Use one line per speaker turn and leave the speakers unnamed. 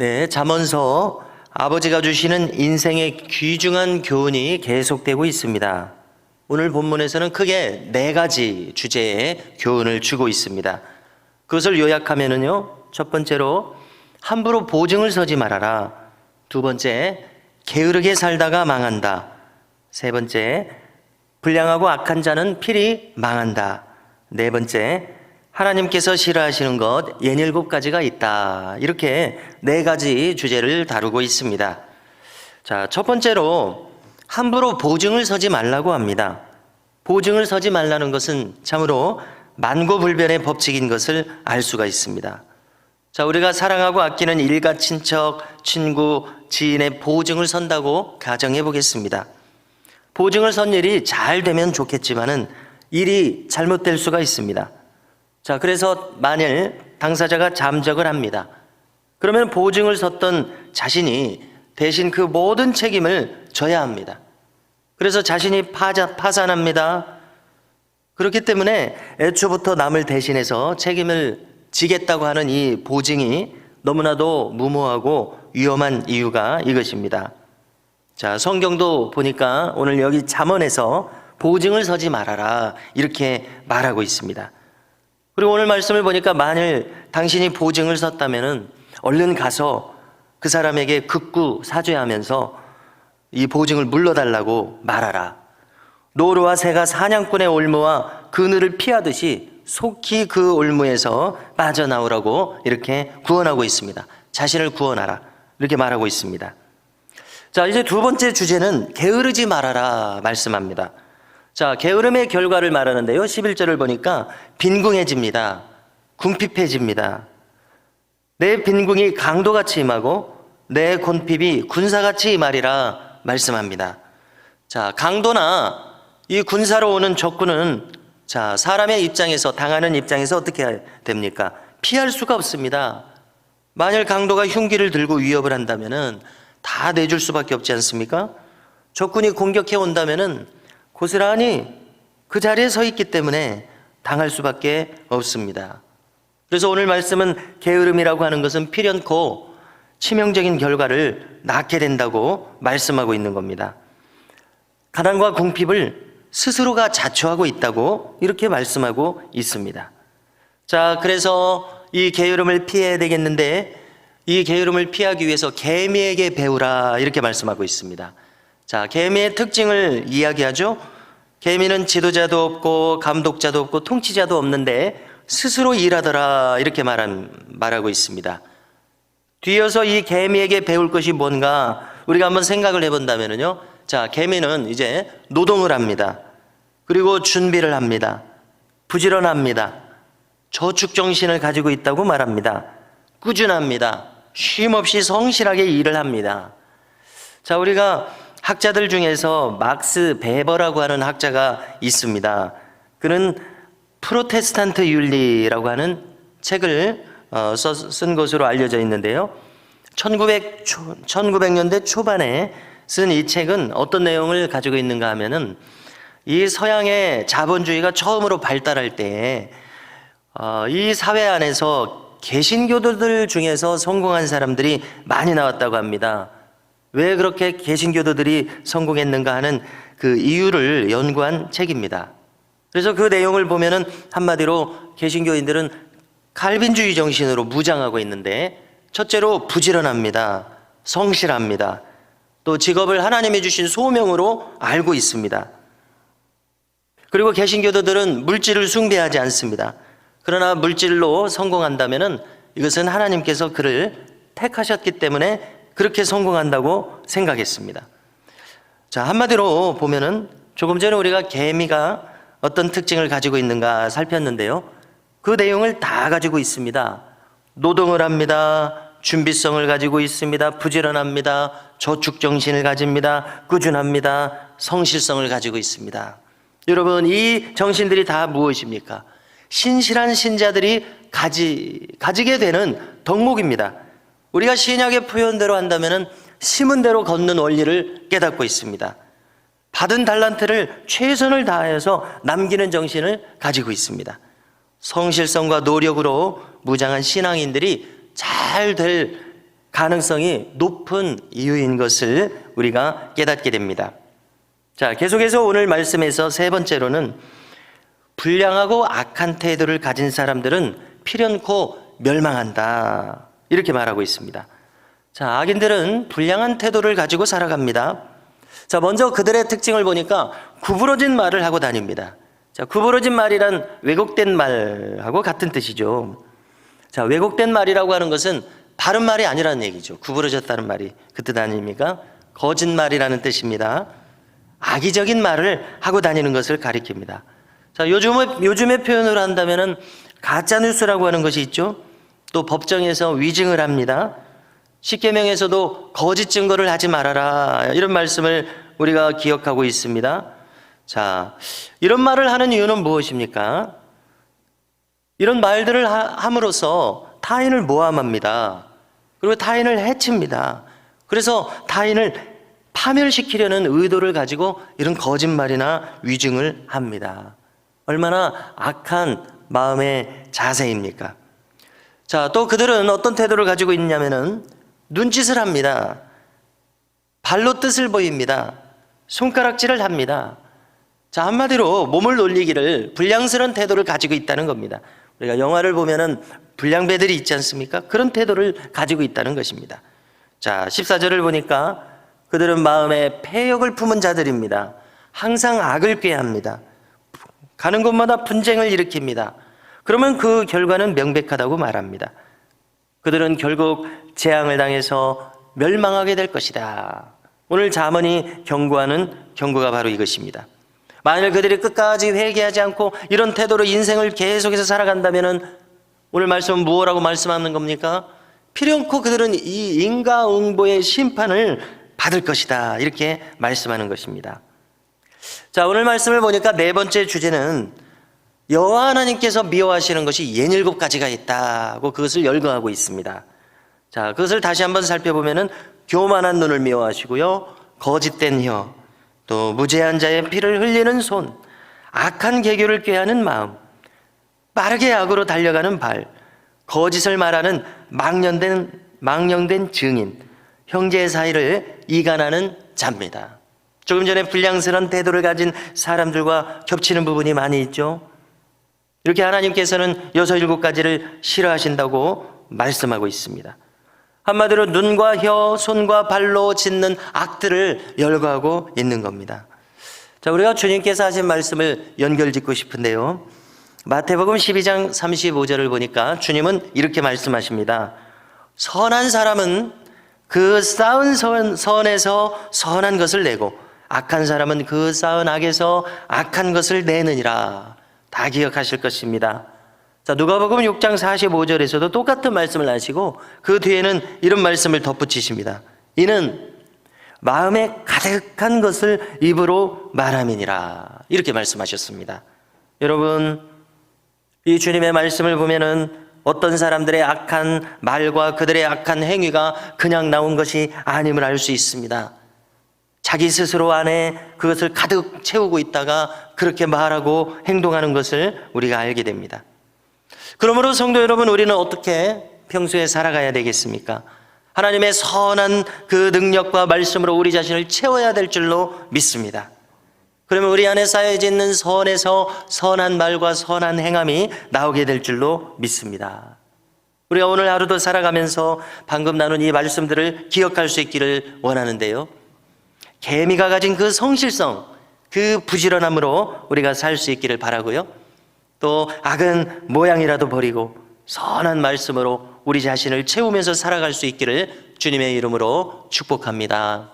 네, 잠언서 아버지가 주시는 인생의 귀중한 교훈이 계속되고 있습니다. 오늘 본문에서는 크게 4가지 주제의 교훈을 주고 있습니다. 그것을 요약하면은요, 첫 번째로 함부로 보증을 서지 말아라. 두 번째, 게으르게 살다가 망한다. 세 번째, 불량하고 악한 자는 필히 망한다. 네 번째, 하나님께서 싫어하시는 것 67가지가 있다. 이렇게 4가지 주제를 다루고 있습니다. 자, 첫 번째로 함부로 보증을 서지 말라고 합니다. 보증을 서지 말라는 것은 참으로 만고불변의 법칙인 것을 알 수가 있습니다. 자, 우리가 사랑하고 아끼는 일가, 친척, 친구, 지인의 보증을 선다고 가정해 보겠습니다. 보증을 선 일이 잘 되면 좋겠지만은 일이 잘못될 수가 있습니다. 자, 그래서 만일 당사자가 잠적을 합니다. 그러면 보증을 섰던 자신이 대신 그 모든 책임을 져야 합니다. 그래서 자신이 파산합니다. 그렇기 때문에 애초부터 남을 대신해서 책임을 지겠다고 하는 이 보증이 너무나도 무모하고 위험한 이유가 이것입니다. 자, 성경도 보니까 오늘 여기 잠언에서 보증을 서지 말아라 이렇게 말하고 있습니다. 그리고 오늘 말씀을 보니까 만일 당신이 보증을 섰다면은 얼른 가서 그 사람에게 극구 사죄하면서 이 보증을 물러달라고 말하라. 노루와 새가 사냥꾼의 올무와 그늘을 피하듯이 속히 그 올무에서 빠져나오라고 이렇게 구원하고 있습니다. 자신을 구원하라 이렇게 말하고 있습니다. 자, 이제 두 번째 주제는 게으르지 말아라 말씀합니다. 자, 게으름의 결과를 말하는데요, 11절을 보니까 빈궁해집니다. 궁핍해집니다. 내 빈궁이 강도같이 임하고 내 곤핍이 군사같이 임하리라 말씀합니다. 자, 강도나 이 군사로 오는 적군은 자, 사람의 입장에서, 당하는 입장에서 어떻게 됩니까? 피할 수가 없습니다. 만일 강도가 흉기를 들고 위협을 한다면은 다 내줄 수밖에 없지 않습니까? 적군이 공격해 온다면은 고스란히 그 자리에 서 있기 때문에 당할 수밖에 없습니다. 그래서 오늘 말씀은 게으름이라고 하는 것은 필연코 치명적인 결과를 낳게 된다고 말씀하고 있는 겁니다. 가난과 궁핍을 스스로가 자초하고 있다고 이렇게 말씀하고 있습니다. 자, 그래서 이 게으름을 피해야 되겠는데 이 게으름을 피하기 위해서 개미에게 배우라 이렇게 말씀하고 있습니다. 자, 개미의 특징을 이야기하죠. 개미는 지도자도 없고 감독자도 없고 통치자도 없는데 스스로 일하더라 이렇게 말하고 있습니다. 뒤이어서 이 개미에게 배울 것이 뭔가 우리가 한번 생각을 해본다면요. 자, 개미는 이제 노동을 합니다. 그리고 준비를 합니다. 부지런합니다. 저축정신을 가지고 있다고 말합니다. 꾸준합니다. 쉼없이 성실하게 일을 합니다. 자, 우리가 학자들 중에서 막스 베버라고 하는 학자가 있습니다. 그는 프로테스탄트 윤리라고 하는 책을 쓴 것으로 알려져 있는데요. 1900년대 초반에 쓴 이 책은 어떤 내용을 가지고 있는가 하면은 이 서양의 자본주의가 처음으로 발달할 때 이 사회 안에서 개신교도들 중에서 성공한 사람들이 많이 나왔다고 합니다. 왜 그렇게 개신교도들이 성공했는가 하는 그 이유를 연구한 책입니다. 그래서 그 내용을 보면은 한마디로 개신교인들은 칼빈주의 정신으로 무장하고 있는데 첫째로 부지런합니다. 성실합니다. 또 직업을 하나님이 주신 소명으로 알고 있습니다. 그리고 개신교도들은 물질을 숭배하지 않습니다. 그러나 물질로 성공한다면은 이것은 하나님께서 그를 택하셨기 때문에 그렇게 성공한다고 생각했습니다. 자, 한마디로 보면은 조금 전에 우리가 개미가 어떤 특징을 가지고 있는가 살폈는데요. 그 내용을 다 가지고 있습니다. 노동을 합니다. 준비성을 가지고 있습니다. 부지런합니다. 저축정신을 가집니다. 꾸준합니다. 성실성을 가지고 있습니다. 여러분, 이 정신들이 다 무엇입니까? 신실한 신자들이 가지게 되는 덕목입니다. 우리가 신약의 표현대로 한다면 심은 대로 걷는 원리를 깨닫고 있습니다. 받은 달란트를 최선을 다해서 남기는 정신을 가지고 있습니다. 성실성과 노력으로 무장한 신앙인들이 잘 될 가능성이 높은 이유인 것을 우리가 깨닫게 됩니다. 자, 계속해서 오늘 말씀에서 세 번째로는 불량하고 악한 태도를 가진 사람들은 필연코 멸망한다, 이렇게 말하고 있습니다. 자, 악인들은 불량한 태도를 가지고 살아갑니다. 자, 먼저 그들의 특징을 보니까 구부러진 말을 하고 다닙니다. 자, 구부러진 말이란 왜곡된 말하고 같은 뜻이죠. 자, 왜곡된 말이라고 하는 것은 바른 말이 아니라는 얘기죠. 구부러졌다는 말이 그 뜻 아닙니까? 거짓말이라는 뜻입니다. 악의적인 말을 하고 다니는 것을 가리킵니다. 자, 요즘의 표현으로 한다면은 가짜뉴스라고 하는 것이 있죠. 또 법정에서 위증을 합니다. 십계명에서도 거짓 증거를 하지 말아라, 이런 말씀을 우리가 기억하고 있습니다. 자, 이런 말을 하는 이유는 무엇입니까? 이런 말들을 함으로써 타인을 모함합니다. 그리고 타인을 해칩니다. 그래서 타인을 파멸시키려는 의도를 가지고 이런 거짓말이나 위증을 합니다. 얼마나 악한 마음의 자세입니까? 자, 또 그들은 어떤 태도를 가지고 있냐면은 눈짓을 합니다. 발로 뜻을 보입니다. 손가락질을 합니다. 자, 한마디로 몸을 놀리기를 불량스러운 태도를 가지고 있다는 겁니다. 우리가 영화를 보면은 불량배들이 있지 않습니까? 그런 태도를 가지고 있다는 것입니다. 자, 14절을 보니까 그들은 마음에 패역을 품은 자들입니다. 항상 악을 꾀합니다. 가는 곳마다 분쟁을 일으킵니다. 그러면 그 결과는 명백하다고 말합니다. 그들은 결국 재앙을 당해서 멸망하게 될 것이다. 오늘 잠언이 경고하는 경고가 바로 이것입니다. 만일 그들이 끝까지 회개하지 않고 이런 태도로 인생을 계속해서 살아간다면 오늘 말씀은 무엇라고 말씀하는 겁니까? 필연코 그들은 이 인과응보의 심판을 받을 것이다, 이렇게 말씀하는 것입니다. 자, 오늘 말씀을 보니까 네 번째 주제는 여호와 하나님께서 미워하시는 것이 67가지가 있다고 그것을 열거하고 있습니다. 자, 그것을 다시 한번 살펴보면은 교만한 눈을 미워하시고요, 거짓된 혀, 또 무죄한 자의 피를 흘리는 손, 악한 계교를 꾀하는 마음, 빠르게 악으로 달려가는 발, 거짓을 말하는 망령된 증인, 형제 사이를 이간하는 자입니다. 조금 전에 불량스러운 태도를 가진 사람들과 겹치는 부분이 많이 있죠. 이렇게 하나님께서는 6, 7가지를 싫어하신다고 말씀하고 있습니다. 한마디로 눈과 혀, 손과 발로 짓는 악들을 열거하고 있는 겁니다. 자, 우리가 주님께서 하신 말씀을 연결짓고 싶은데요, 마태복음 12장 35절을 보니까 주님은 이렇게 말씀하십니다. 선한 사람은 그 쌓은 선에서 선한 것을 내고 악한 사람은 그 쌓은 악에서 악한 것을 내느니라. 다 기억하실 것입니다. 자, 누가복음 6장 45절에서도 똑같은 말씀을 하시고 그 뒤에는 이런 말씀을 덧붙이십니다. 이는 마음에 가득한 것을 입으로 말함이니라. 이렇게 말씀하셨습니다. 여러분, 이 주님의 말씀을 보면은 어떤 사람들의 악한 말과 그들의 악한 행위가 그냥 나온 것이 아님을 알 수 있습니다. 자기 스스로 안에 그것을 가득 채우고 있다가 그렇게 말하고 행동하는 것을 우리가 알게 됩니다. 그러므로 성도 여러분, 우리는 어떻게 평소에 살아가야 되겠습니까? 하나님의 선한 그 능력과 말씀으로 우리 자신을 채워야 될 줄로 믿습니다. 그러면 우리 안에 쌓여져 있는 선에서 선한 말과 선한 행함이 나오게 될 줄로 믿습니다. 우리가 오늘 하루도 살아가면서 방금 나눈 이 말씀들을 기억할 수 있기를 원하는데요, 개미가 가진 그 성실성, 그 부지런함으로 우리가 살 수 있기를 바라고요, 또 악은 모양이라도 버리고 선한 말씀으로 우리 자신을 채우면서 살아갈 수 있기를 주님의 이름으로 축복합니다.